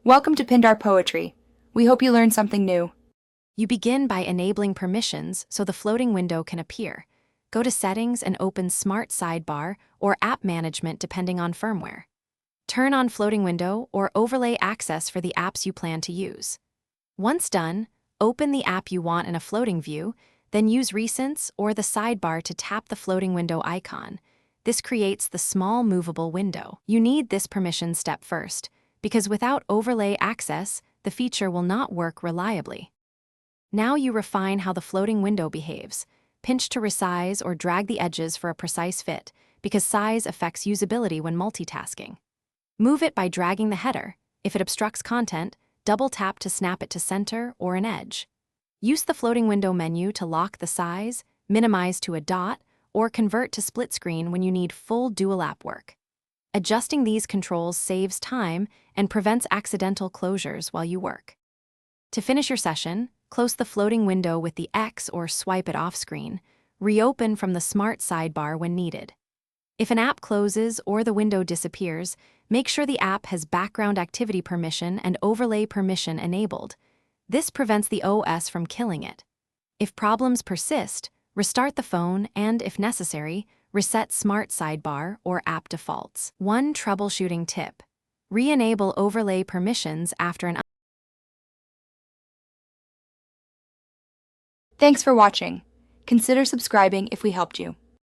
Welcome to Pindar Poetry. We hope you learned something new. You begin by enabling permissions so the floating window can appear. Go to Settings and open Smart Sidebar or App Management depending on firmware. Turn on Floating Window or Overlay Access for the apps you plan to use. Once done, open the app you want in a floating view, then use Recents or the sidebar to tap the floating window icon. This creates the small movable window. You need this permission step first, because without overlay access, the feature will not work reliably. Now you refine how the floating window behaves. Pinch to resize or drag the edges for a precise fit, because size affects usability when multitasking. Move it by dragging the header. If it obstructs content, double tap to snap it to center or an edge. Use the floating window menu to lock the size, minimize to a dot, or convert to split screen when you need full dual app work. Adjusting these controls saves time and prevents accidental closures while you work. To finish your session, close the floating window with the X or swipe it off screen. Reopen from the Smart Sidebar when needed. If an app closes or the window disappears, make sure the app has background activity permission and overlay permission enabled. This prevents the OS from killing it. If problems persist, restart the phone and, if necessary, reset Smart Sidebar or app defaults. One troubleshooting tip: re-enable overlay permissions after an Thanks for watching. Consider subscribing if we helped you.